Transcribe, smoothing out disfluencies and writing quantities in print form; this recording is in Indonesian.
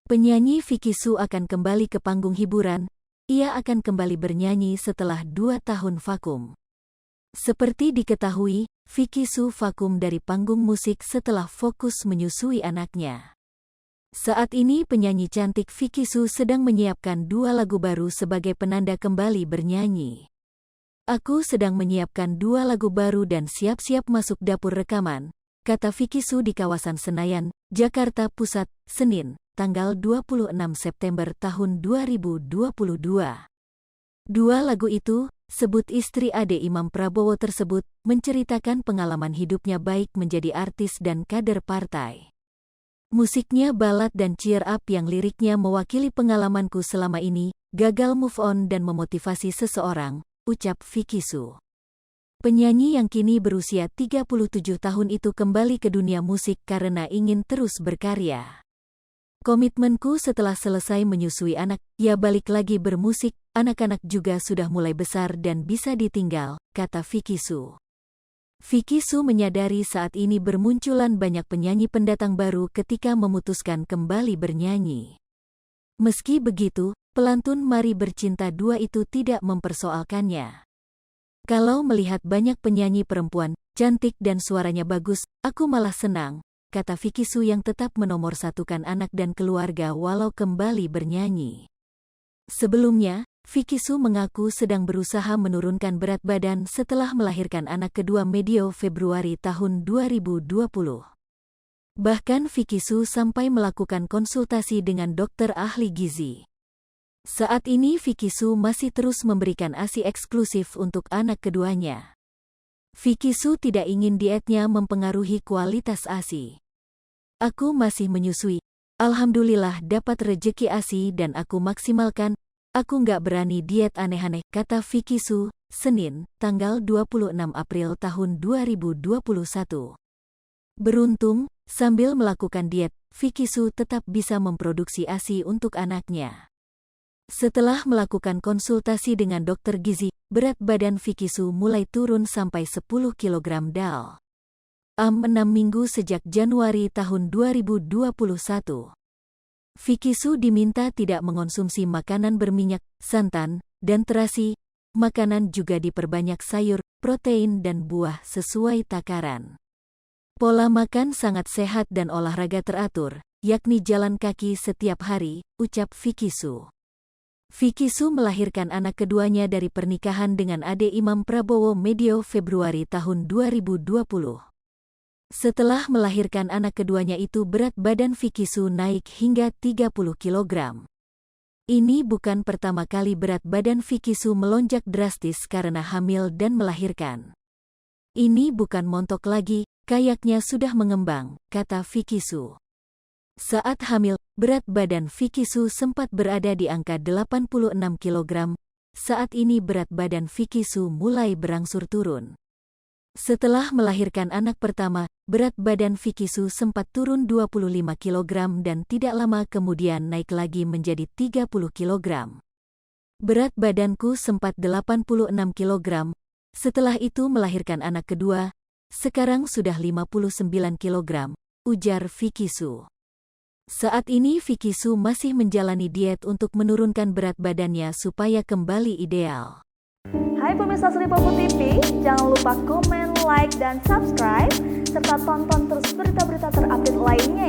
Penyanyi Vicky Shu akan kembali ke panggung hiburan. Ia akan kembali bernyanyi setelah 2 tahun vakum. Seperti diketahui, Vicky Shu vakum dari panggung musik setelah fokus menyusui anaknya. Saat ini penyanyi cantik Vicky Shu sedang menyiapkan 2 lagu baru sebagai penanda kembali bernyanyi. "Aku sedang menyiapkan 2 lagu baru dan siap-siap masuk dapur rekaman," kata Vicky Shu di kawasan Senayan, Jakarta Pusat, Senin, tanggal 26 September tahun 2022. 2 lagu itu, sebut istri Ade Imam Prabowo tersebut, menceritakan pengalaman hidupnya baik menjadi artis dan kader partai. Musiknya balad dan cheer up yang liriknya mewakili pengalamanku selama ini, gagal move on dan memotivasi seseorang, ucap Vicky Shu. Penyanyi yang kini berusia 37 tahun itu kembali ke dunia musik karena ingin terus berkarya. "Komitmenku setelah selesai menyusui anak, ya balik lagi bermusik, anak-anak juga sudah mulai besar dan bisa ditinggal," kata Vicky Shu. Vicky Shu menyadari saat ini bermunculan banyak penyanyi pendatang baru ketika memutuskan kembali bernyanyi. Meski begitu, pelantun Mari Bercinta 2 itu tidak mempersoalkannya. "Kalau melihat banyak penyanyi perempuan, cantik dan suaranya bagus, aku malah senang," kata Vicky Shu yang tetap menomorsatukan anak dan keluarga walau kembali bernyanyi. Sebelumnya, Vicky Shu mengaku sedang berusaha menurunkan berat badan setelah melahirkan anak kedua medio Februari tahun 2020. Bahkan Vicky Shu sampai melakukan konsultasi dengan dokter ahli gizi. Saat ini Vicky Shu masih terus memberikan ASI eksklusif untuk anak keduanya. Vicky Shu tidak ingin dietnya mempengaruhi kualitas ASI. "Aku masih menyusui. Alhamdulillah dapat rejeki ASI dan aku maksimalkan. Aku nggak berani diet aneh-aneh," kata Vicky Shu, Senin, tanggal 26 April tahun 2021. Beruntung, sambil melakukan diet, Vicky Shu tetap bisa memproduksi ASI untuk anaknya. Setelah melakukan konsultasi dengan dokter gizi, berat badan Vicky Shu mulai turun sampai 10 kg dal. 6 minggu sejak Januari tahun 2021. Vicky Shu diminta tidak mengonsumsi makanan berminyak, santan, dan terasi. Makanan juga diperbanyak sayur, protein dan buah sesuai takaran. Pola makan sangat sehat dan olahraga teratur, yakni jalan kaki setiap hari, ucap Vicky Shu. Vicky Shu melahirkan anak keduanya dari pernikahan dengan Ade Imam Prabowo medio Februari tahun 2020. Setelah melahirkan anak keduanya itu berat badan Vicky Shu naik hingga 30 kg. Ini bukan pertama kali berat badan Vicky Shu melonjak drastis karena hamil dan melahirkan. "Ini bukan montok lagi, kayaknya sudah mengembang," kata Vicky Shu. Saat hamil, berat badan Vicky Shu sempat berada di angka 86 kg. Saat ini berat badan Vicky Shu mulai berangsur turun. Setelah melahirkan anak pertama, berat badan Vicky Shu sempat turun 25 kg dan tidak lama kemudian naik lagi menjadi 30 kg. "Berat badanku sempat 86 kg. Setelah itu melahirkan anak kedua, sekarang sudah 59 kg, ujar Vicky Shu. Saat ini Vicky Shu masih menjalani diet untuk menurunkan berat badannya supaya kembali ideal. Hai pemirsa Sri Popo TV, jangan lupa komen, like, dan subscribe, serta tonton terus berita-berita terupdate lainnya